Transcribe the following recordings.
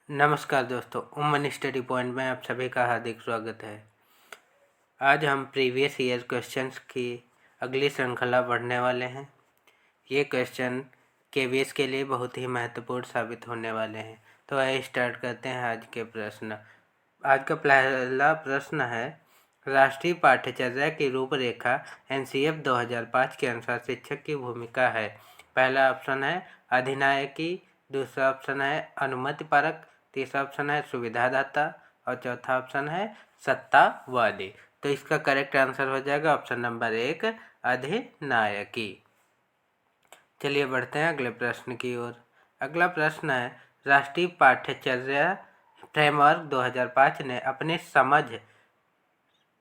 नमस्कार दोस्तों, उमन स्टडी पॉइंट में आप सभी का हार्दिक स्वागत है। आज हम प्रीवियस ईयर क्वेश्चंस की अगली श्रृंखला पढ़ने वाले हैं। ये क्वेश्चन केवीएस के लिए बहुत ही महत्वपूर्ण साबित होने वाले हैं। तो आइए स्टार्ट करते हैं आज के प्रश्न। आज का पहला प्रश्न है, राष्ट्रीय पाठ्यचर्या की रूपरेखा NCF 2005 के अनुसार शिक्षक की भूमिका है। पहला ऑप्शन है अधिनायकी, दूसरा ऑप्शन है अनुमतिपरक, तीसरा ऑप्शन है सुविधादाता और चौथा ऑप्शन है सत्तावादी। तो इसका करेक्ट आंसर हो जाएगा ऑप्शन नंबर 1 अधिनायकी। चलिए बढ़ते हैं अगले प्रश्न की ओर। अगला प्रश्न है, राष्ट्रीय पाठ्यचर्या फ्रेमवर्क 2005 ने अपनी समझ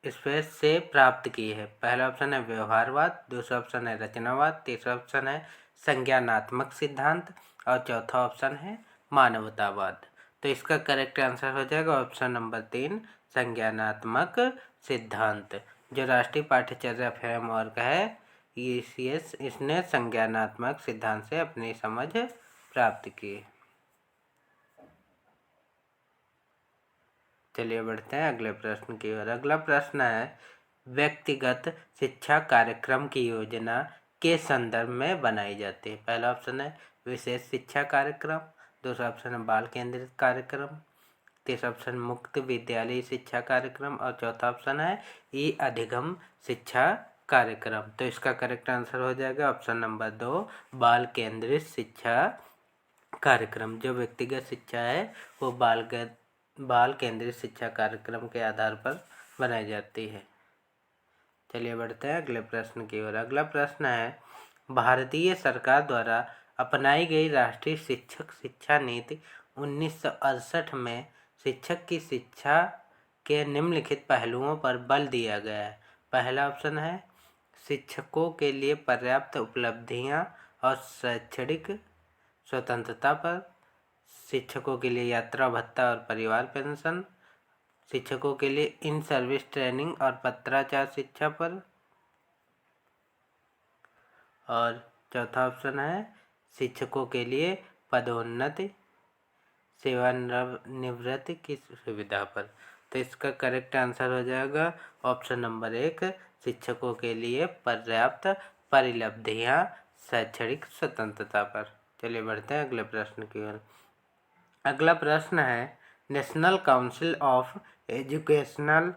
स्पेस से प्राप्त की है। पहला ऑप्शन है व्यवहारवाद, दूसरा ऑप्शन है रचनावाद, तीसरा ऑप्शन है संज्ञानात्मक सिद्धांत और चौथा ऑप्शन है मानवतावाद। तो इसका करेक्ट आंसर हो जाएगा ऑप्शन नंबर 3 संज्ञानात्मक सिद्धांत। जो राष्ट्रीय पाठ्यचर्या फ्रेमवर्क है इसने संज्ञानात्मक सिद्धांत से अपनी समझ प्राप्त की। चलिए बढ़ते हैं अगले प्रश्न की ओर। अगला प्रश्न है, व्यक्तिगत शिक्षा कार्यक्रम की योजना के संदर्भ में बनाई जाती है। पहला ऑप्शन है विशेष शिक्षा कार्यक्रम, दूसरा ऑप्शन है बाल केंद्रित कार्यक्रम, तीसरा ऑप्शन मुक्त विद्यालय शिक्षा कार्यक्रम और चौथा ऑप्शन है ई अधिगम शिक्षा कार्यक्रम। तो इसका करेक्ट आंसर हो जाएगा ऑप्शन नंबर 2 बाल केंद्रित शिक्षा कार्यक्रम। जो व्यक्तिगत शिक्षा है वो बाल केंद्रित शिक्षा कार्यक्रम के आधार पर बनाई जाती है। चलिए बढ़ते हैं अगले प्रश्न की ओर। अगला प्रश्न है, भारतीय सरकार द्वारा अपनाई गई राष्ट्रीय शिक्षक शिक्षा नीति 1968 में शिक्षक की शिक्षा के निम्नलिखित पहलुओं पर बल दिया गया है। पहला ऑप्शन है शिक्षकों के लिए पर्याप्त उपलब्धियां और शैक्षणिक स्वतंत्रता पर, शिक्षकों के लिए यात्रा भत्ता और परिवार पेंशन, शिक्षकों के लिए इन सर्विस ट्रेनिंग और पत्राचार शिक्षा पर, और चौथा ऑप्शन है शिक्षकों के लिए पदोन्नति सेवानिवृत्ति की सुविधा पर। तो इसका करेक्ट आंसर हो जाएगा ऑप्शन नंबर 1 शिक्षकों के लिए पर्याप्त परिलब्धियां शैक्षणिक स्वतंत्रता पर। चलिए बढ़ते हैं अगले प्रश्न की ओर। अगला प्रश्न है, नेशनल काउंसिल ऑफ एजुकेशनल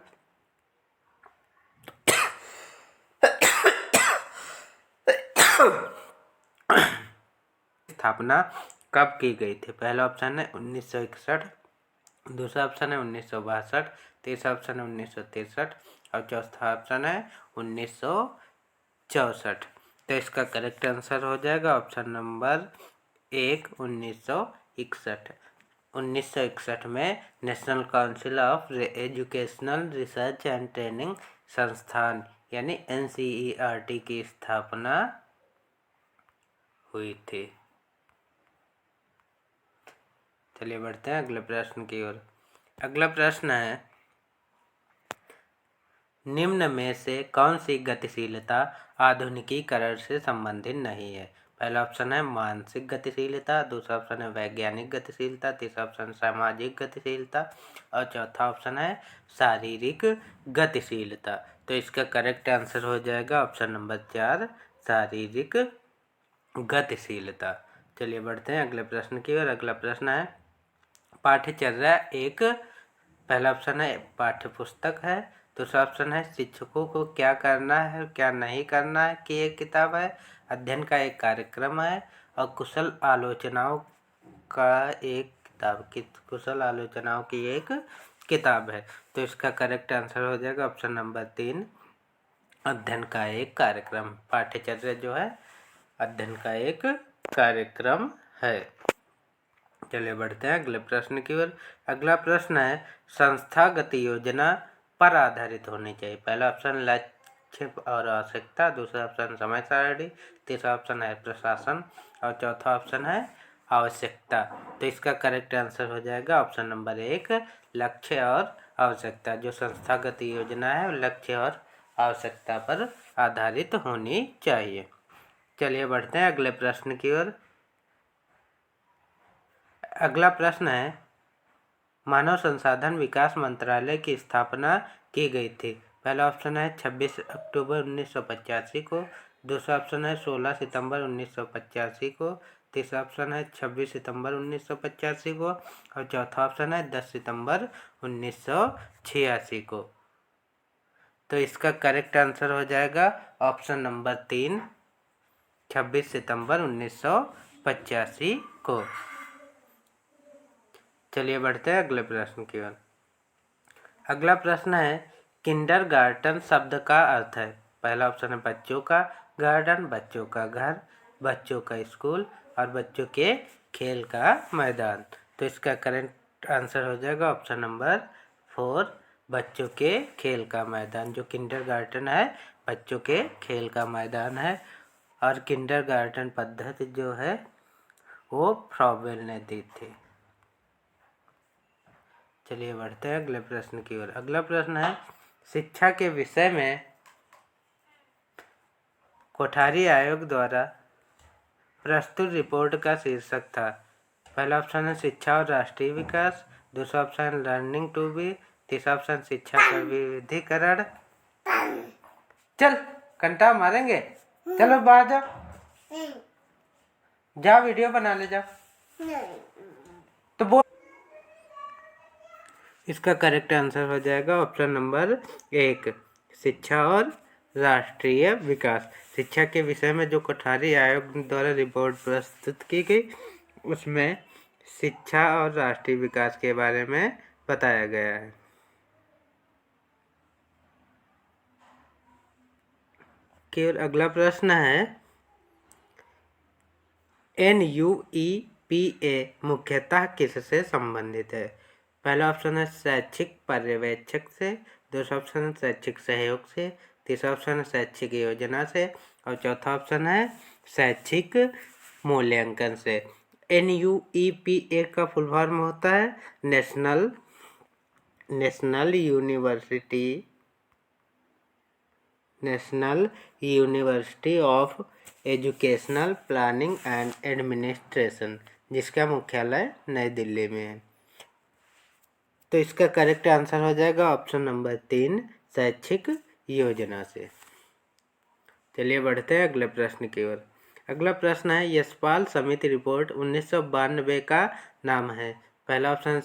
स्थापना कब की गई थी। पहला ऑप्शन है 1961, दूसरा ऑप्शन है 1962, तीसरा ऑप्शन है 1963 और चौथा ऑप्शन है 1964। तो इसका करेक्ट आंसर हो जाएगा ऑप्शन नंबर 1 1961। 1961 में national council of educational research and training संस्थान यानी NCERT की स्थापना हुई थी। चलिए बढ़ते हैं अगले प्रश्न की ओर। अगला प्रश्न है, निम्न में से कौन सी गतिशीलता आधुनिकीकरण से संबंधित नहीं है। पहला ऑप्शन है मानसिक गतिशीलता, दूसरा ऑप्शन है वैज्ञानिक गतिशीलता, तीसरा ऑप्शन सामाजिक गतिशीलता और चौथा ऑप्शन है शारीरिक गतिशीलता। तो इसका करेक्ट आंसर हो जाएगा ऑप्शन नंबर 4 शारीरिक गतिशीलता। चलिए बढ़ते हैं अगले प्रश्न की ओर। अगला प्रश्न है, पाठ्यचर्या एक, पहला ऑप्शन है पाठ्यपुस्तक है, दूसरा ऑप्शन है शिक्षकों को क्या करना है क्या नहीं करना है की एक किताब है, अध्ययन का एक कार्यक्रम है और कुशल आलोचनाओं की एक किताब है। तो इसका करेक्ट आंसर हो जाएगा ऑप्शन नंबर 3 अध्ययन का एक कार्यक्रम। पाठ्यचर्या जो है अध्ययन का एक कार्यक्रम है। चलिए बढ़ते हैं अगले प्रश्न की ओर। अगला प्रश्न है, संस्थागत योजना पर आधारित होनी चाहिए। पहला ऑप्शन लक्ष्य और आवश्यकता, दूसरा ऑप्शन समय सारणी, तीसरा ऑप्शन है प्रशासन और चौथा ऑप्शन है आवश्यकता। तो इसका करेक्ट आंसर हो जाएगा ऑप्शन नंबर 1 लक्ष्य और आवश्यकता। जो संस्थागत योजना है लक्ष्य और आवश्यकता पर आधारित होनी चाहिए। चलिए बढ़ते हैं अगले प्रश्न की ओर। अगला प्रश्न है, मानव संसाधन विकास मंत्रालय की स्थापना की गई थी? पहला ऑप्शन है 26 अक्टूबर 1985 को, दूसरा ऑप्शन है 16 सितंबर 1985 को, तीसरा ऑप्शन है 26 सितंबर 1985 को और चौथा ऑप्शन है 10 सितंबर 1986 को। तो इसका करेक्ट आंसर हो जाएगा ऑप्शन नंबर 3, 26 सितंबर 1985 को। चलिए बढ़ते हैं अगले प्रश्न की ओर। अगला प्रश्न है किंडरगार्टन शब्द का अर्थ है? पहला ऑप्शन है बच्चों का गार्डन, बच्चों का घर, बच्चों का स्कूल और बच्चों के खेल का मैदान। तो इसका करेक्ट आंसर हो जाएगा ऑप्शन नंबर 4, बच्चों के खेल का मैदान। जो किंडरगार्टन है बच्चों के खेल का मैदान है और किंडरगार्टन पद्धति जो है वो फ्रॉबेल ने दी थी। चलिए बढ़ते हैं अगले प्रश्न की ओर। अगला प्रश्न है शिक्षा के विषय में कोठारी आयोग द्वारा प्रस्तुत रिपोर्ट का शीर्षक था? पहला ऑप्शन है शिक्षा और राष्ट्रीय विकास, दूसरा ऑप्शन है लर्निंग टू बी, तीसरा ऑप्शन शिक्षा का विविधीकरण। चल कंटा मारेंगे, चलो बाहर जाओ, जा वीडियो बना ले जाओ। तो बोल। इसका करेक्ट आंसर हो जाएगा ऑप्शन नंबर 1, शिक्षा और राष्ट्रीय विकास। शिक्षा के विषय में जो कोठारी आयोग द्वारा रिपोर्ट प्रस्तुत की गई उसमें शिक्षा और राष्ट्रीय विकास के बारे में बताया गया है। केवल अगला प्रश्न है NUEPA मुख्यतः किससे संबंधित है? पहला ऑप्शन है शैक्षिक पर्यवेक्षक से, दूसरा ऑप्शन है शैक्षिक सहयोग से, तीसरा ऑप्शन है शैक्षिक योजना से और चौथा ऑप्शन है शैक्षिक मूल्यांकन से। NUEPA का फुल फॉर्म होता है national university of educational planning and administration, जिसका मुख्यालय नई दिल्ली में है। तो इसका करेक्ट आंसर हो जाएगा ऑप्शन नंबर 3, शैक्षिक योजना से। चलिए बढ़ते हैं अगले प्रश्न की ओर। अगला प्रश्न है यशपाल समिति रिपोर्ट 1992 का नाम है? पहला ऑप्शन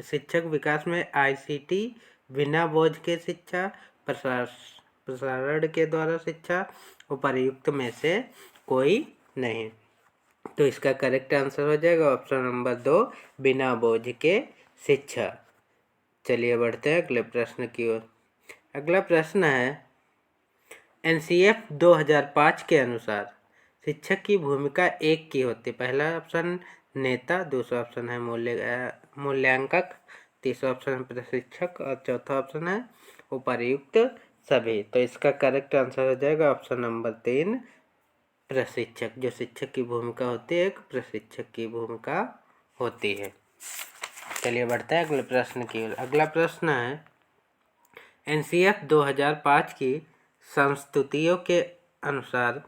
शिक्षक विकास में ICT, बिना बोझ के शिक्षा, प्रसारण के द्वारा शिक्षा, उपर्युक्त में से कोई नहीं। तो इसका करेक्ट आंसर हो जाएगा ऑप्शन नंबर 2, बिना बोझ के शिक्षा। चलिए बढ़ते हैं अगले प्रश्न की ओर। अगला प्रश्न है NCF 2005 के अनुसार शिक्षक की भूमिका एक की होती? पहला ऑप्शन नेता, दूसरा ऑप्शन है मूल्यांकक, तीसरा ऑप्शन है प्रशिक्षक और चौथा ऑप्शन है उपर्युक्त सभी। तो इसका करेक्ट आंसर हो जाएगा ऑप्शन नंबर 3, प्रशिक्षक। जो शिक्षक की भूमिका होती है एक प्रशिक्षक की भूमिका होती है। चलिए बढ़ते हैं अगले प्रश्न की ओर। अगला प्रश्न है NCF 2005 की संस्तुतियों के अनुसार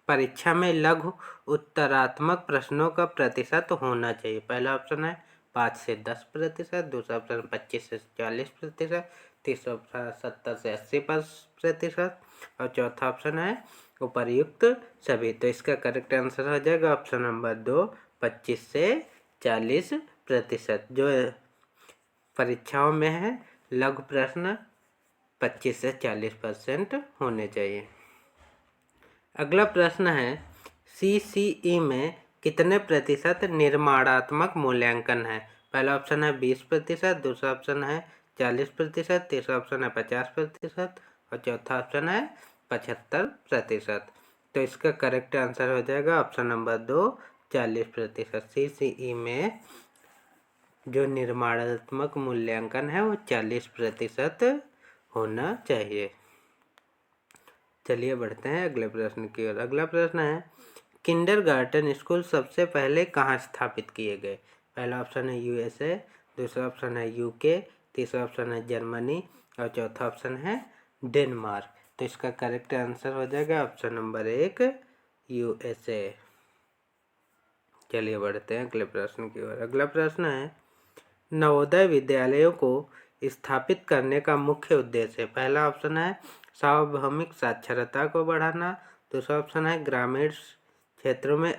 परीक्षा में लघु उत्तरात्मक प्रश्नों का प्रतिशत होना चाहिए? पहला ऑप्शन है 5 से 10%, दूसरा ऑप्शन 25 से 40%, तीसरा ऑप्शन 70 से 80% और चौथा ऑप्शन है उपर्युक्त सभी। तो इसका करेक्ट आंसर हो जाएगा ऑप्शन नंबर 2, 25 से 40%। जो परीक्षाओं में है लघु प्रश्न 25 से 40% होने चाहिए। अगला प्रश्न है CCE में कितने प्रतिशत निर्माणात्मक मूल्यांकन है? पहला ऑप्शन है 20%, दूसरा ऑप्शन है 40%, तीसरा ऑप्शन है 50% और चौथा ऑप्शन है 75%। तो इसका करेक्ट आंसर हो जाएगा ऑप्शन नंबर 2, 40%। CCE में जो निर्माणात्मक मूल्यांकन है वो 40% होना चाहिए। चलिए बढ़ते हैं अगले प्रश्न की ओर। अगला प्रश्न है किंडरगार्टन स्कूल सबसे पहले कहाँ स्थापित किए गए? पहला ऑप्शन है USA, दूसरा ऑप्शन है UK, तीसरा ऑप्शन है जर्मनी और चौथा ऑप्शन है डेनमार्क। तो इसका करेक्ट आंसर हो जाएगा ऑप्शन नंबर 1, USA। चलिए बढ़ते हैं अगले प्रश्न की ओर। अगला प्रश्न है नवोदय विद्यालयों को स्थापित करने का मुख्य उद्देश्य? पहला ऑप्शन है सार्वभौमिक साक्षरता को बढ़ाना, दूसरा ऑप्शन है ग्रामीण क्षेत्रों में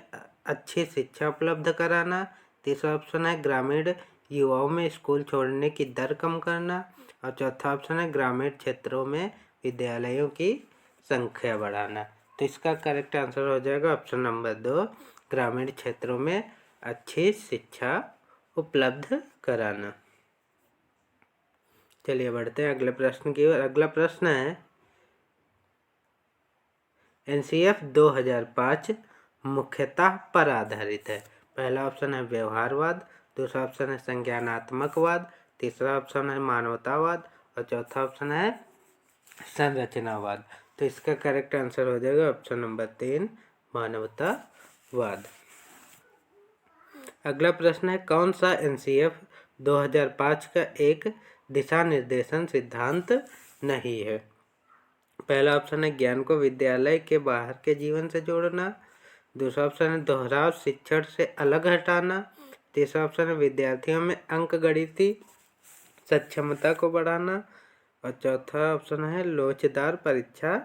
अच्छी शिक्षा उपलब्ध कराना, तीसरा ऑप्शन है ग्रामीण युवाओं में स्कूल छोड़ने की दर कम करना, और चौथा ऑप्शन है ग्रामीण क्षेत्रों में विद्यालयों की संख्या बढ़ाना। तो इसका करेक्ट आंसर हो जाएगा ऑप्शन नंबर 2, ग्रामीण क्षेत्रों में अच्छी शिक्षा उपलब्ध कराना। चलिए बढ़ते हैं अगले प्रश्न की ओर। अगला प्रश्न है NCF 2005 मुख्यतः पर आधारित है। पहला ऑप्शन है व्यवहारवाद, दूसरा ऑप्शन है संज्ञानात्मकवाद, तीसरा ऑप्शन है मानवतावाद और चौथा ऑप्शन है संरचनावाद। तो इसका करेक्ट आंसर हो जाएगा ऑप्शन नंबर 3, मानवतावाद। अगला प्रश्न है कौन सा NCF 2005 का एक दिशा निर्देशन सिद्धांत नहीं है? पहला ऑप्शन है ज्ञान को विद्यालय के बाहर के जीवन से जोड़ना, दूसरा ऑप्शन है दोहराव शिक्षण से अलग हटाना, तीसरा ऑप्शन है विद्यार्थियों में अंकगणितीय सक्षमता को बढ़ाना और चौथा ऑप्शन है लोचदार परीक्षा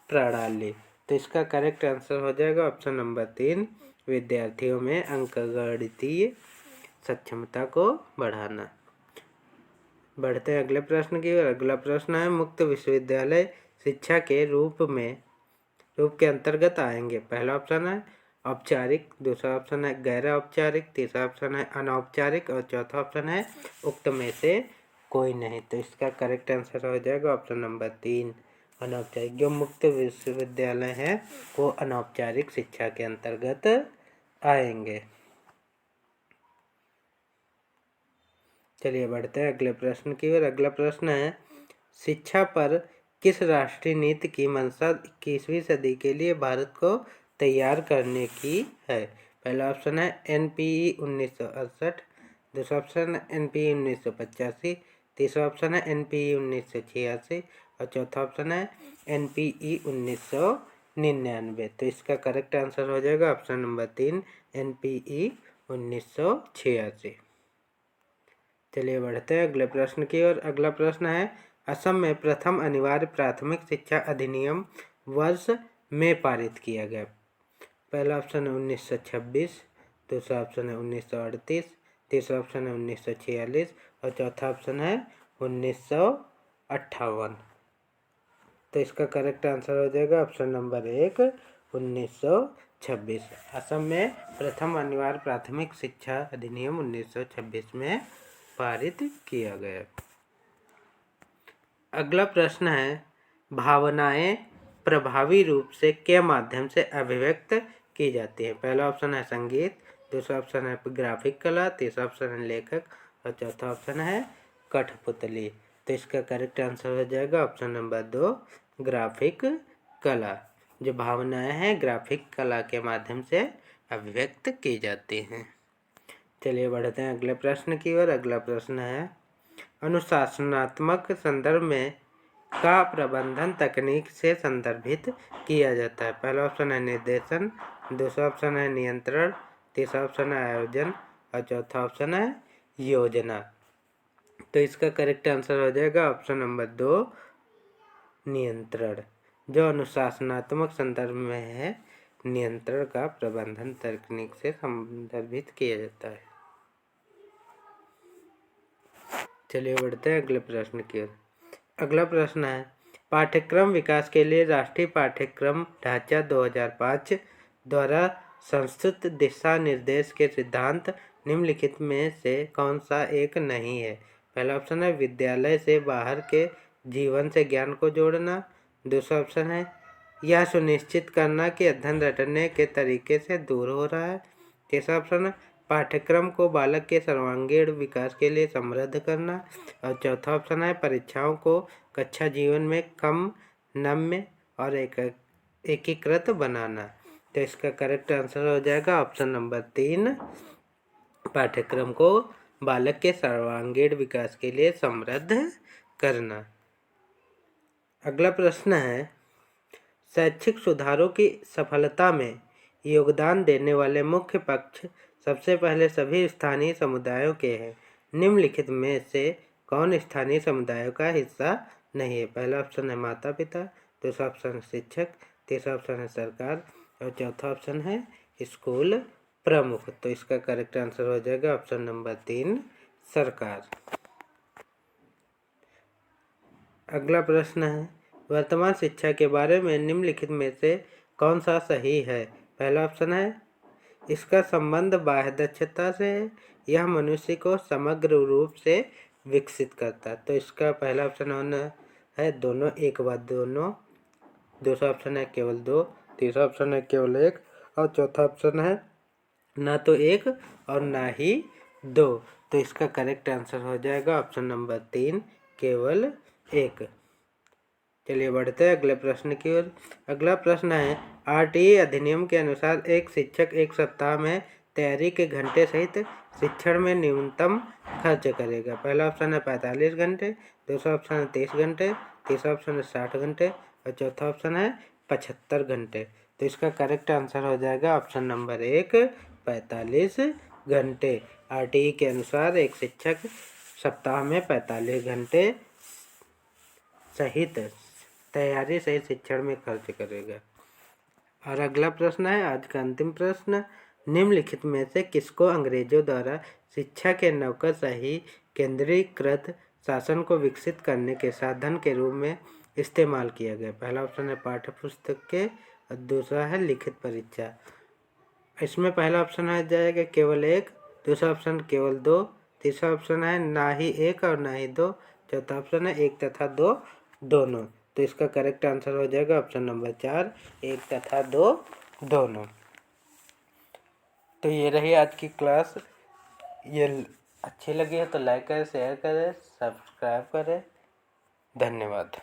प्रणाली। तो इसका करेक्ट आंसर हो जाएगा ऑप्शन नंबर 3, विद्यार्थियों में अंकगणितीय सक्षमता को बढ़ाना। बढ़ते हैं अगले प्रश्न की ओर। अगला प्रश्न है मुक्त विश्वविद्यालय शिक्षा के रूप के अंतर्गत आएंगे। पहला ऑप्शन है औपचारिक, दूसरा ऑप्शन है गैर औपचारिक, तीसरा ऑप्शन है अनौपचारिक और चौथा ऑप्शन है उक्त में से कोई नहीं। तो इसका करेक्ट आंसर हो जाएगा ऑप्शन नंबर 3, अनौपचारिक। जो मुक्त विश्वविद्यालय है वो अनौपचारिक शिक्षा के अंतर्गत आएंगे। चलिए बढ़ते हैं अगले प्रश्न की ओर। अगला प्रश्न है शिक्षा पर किस राष्ट्रीय नीति की मंशा 21वीं सदी के लिए भारत को तैयार करने की है? पहला ऑप्शन है NPE 1968, दूसरा ऑप्शन है NPE 1985, तीसरा ऑप्शन है NPE 1986 और चौथा ऑप्शन है NPE 1999। तो इसका करेक्ट आंसर हो जाएगा ऑप्शन नंबर 3, NPE 1986। चलिए बढ़ते हैं अगले प्रश्न की ओर। अगला प्रश्न है असम में प्रथम अनिवार्य प्राथमिक शिक्षा अधिनियम वर्ष में पारित किया गया। पहला ऑप्शन है 1926, दूसरा ऑप्शन है 1938, तीसरा ऑप्शन है 1946 और चौथा ऑप्शन है 1958। तो इसका करेक्ट आंसर हो जाएगा ऑप्शन नंबर 1, 1926। असम में प्रथम अनिवार्य प्राथमिक शिक्षा अधिनियम 1926 में पारित किया गया। अगला प्रश्न है भावनाएं प्रभावी रूप से के माध्यम से अभिव्यक्त की जाती है। पहला ऑप्शन है संगीत, दूसरा ऑप्शन है ग्राफिक कला, तीसरा ऑप्शन है लेखक और चौथा ऑप्शन है कठपुतली। तो इसका करेक्ट आंसर हो जाएगा ऑप्शन नंबर 2, ग्राफिक कला। जो भावनाएं हैं ग्राफिक कला के माध्यम से अभिव्यक्त की जाती हैं। चलिए बढ़ते हैं अगले प्रश्न की ओर। अगला प्रश्न है अनुशासनात्मक संदर्भ में का प्रबंधन तकनीक से संदर्भित किया जाता है। पहला ऑप्शन है निर्देशन, दूसरा ऑप्शन है नियंत्रण, तीसरा ऑप्शन है आयोजन और चौथा ऑप्शन है योजना। तो इसका करेक्ट आंसर हो जाएगा ऑप्शन नंबर 2, नियंत्रण। जो अनुशासनात्मक संदर्भ में है नियंत्रण का प्रबंधन तकनीक से संदर्भित किया जाता है। चलिए बढ़ते हैं अगले प्रश्न की ओर। अगला प्रश्न है पाठ्यक्रम विकास के लिए राष्ट्रीय पाठ्यक्रम ढांचा 2005 द्वारा संस्तुत दिशा निर्देश के सिद्धांत निम्नलिखित में से कौन सा एक नहीं है? पहला ऑप्शन है विद्यालय से बाहर के जीवन से ज्ञान को जोड़ना, दूसरा ऑप्शन है यह सुनिश्चित करना कि अध्ययन रटने के तरीके से दूर हो रहा है, तीसरा ऑप्शन है पाठ्यक्रम को बालक के सर्वांगीण विकास के लिए समृद्ध करना और चौथा ऑप्शन है परीक्षाओं को कक्षा जीवन में कम नम्य और एकीकृत बनाना। तो इसका करेक्ट आंसर हो जाएगा ऑप्शन नंबर 3, पाठ्यक्रम को बालक के सर्वांगीण विकास के लिए समृद्ध करना। अगला प्रश्न है शैक्षिक सुधारों की सफलता में योगदान देने वाले मुख्य पक्ष सबसे पहले सभी स्थानीय समुदायों के हैं। निम्नलिखित में से कौन स्थानीय समुदायों का हिस्सा नहीं है? पहला ऑप्शन है माता पिता, दूसरा ऑप्शन है शिक्षक, तीसरा ऑप्शन है सरकार और चौथा ऑप्शन है स्कूल प्रमुख। तो इसका करेक्ट आंसर हो जाएगा ऑप्शन नंबर 3 सरकार। अगला प्रश्न है वर्तमान शिक्षा के बारे में निम्नलिखित में से कौन सा सही है? पहला ऑप्शन है इसका संबंध बाह्य दक्षता से है, यह मनुष्य को समग्र रूप से विकसित करता है। तो इसका पहला ऑप्शन है दोनों एक बाद दोनों, दूसरा ऑप्शन है केवल दो, तीसरा ऑप्शन है केवल एक और चौथा ऑप्शन है ना तो एक और ना ही दो। तो इसका करेक्ट आंसर हो जाएगा ऑप्शन नंबर 3 केवल एक। चलिए बढ़ते हैं अगले प्रश्न की ओर। अगला प्रश्न है आरटीई अधिनियम के अनुसार एक शिक्षक एक सप्ताह में तैयारी के घंटे सहित शिक्षण में न्यूनतम खर्च करेगा। पहला ऑप्शन है 45 घंटे, दूसरा ऑप्शन है 30 घंटे, तीसरा ऑप्शन है 60 घंटे और चौथा ऑप्शन है 75 घंटे। तो इसका करेक्ट आंसर हो जाएगा ऑप्शन नंबर 1 45 घंटे। आरटीई के अनुसार एक शिक्षक सप्ताह में 45 घंटे सहित तैयारी सहित शिक्षण में खर्च करेगा। और अगला प्रश्न है आज का अंतिम प्रश्न, निम्नलिखित में से किसको अंग्रेजों द्वारा शिक्षा के नौकरशाही केंद्रीकृत शासन को विकसित करने के साधन के रूप में इस्तेमाल किया गया? पहला ऑप्शन है पाठ्य पुस्तक के और दूसरा है लिखित परीक्षा। इसमें पहला ऑप्शन आ जाएगा केवल एक, दूसरा ऑप्शन केवल दो, तीसरा ऑप्शन है ना ही एक और ना ही दो, चौथा ऑप्शन है एक तथा दो दोनों। तो इसका करेक्ट आंसर हो जाएगा ऑप्शन नंबर 4 एक तथा दो दोनों। तो ये रही आज की क्लास। ये अच्छी लगी है तो लाइक करें, शेयर करें, सब्सक्राइब करें। धन्यवाद।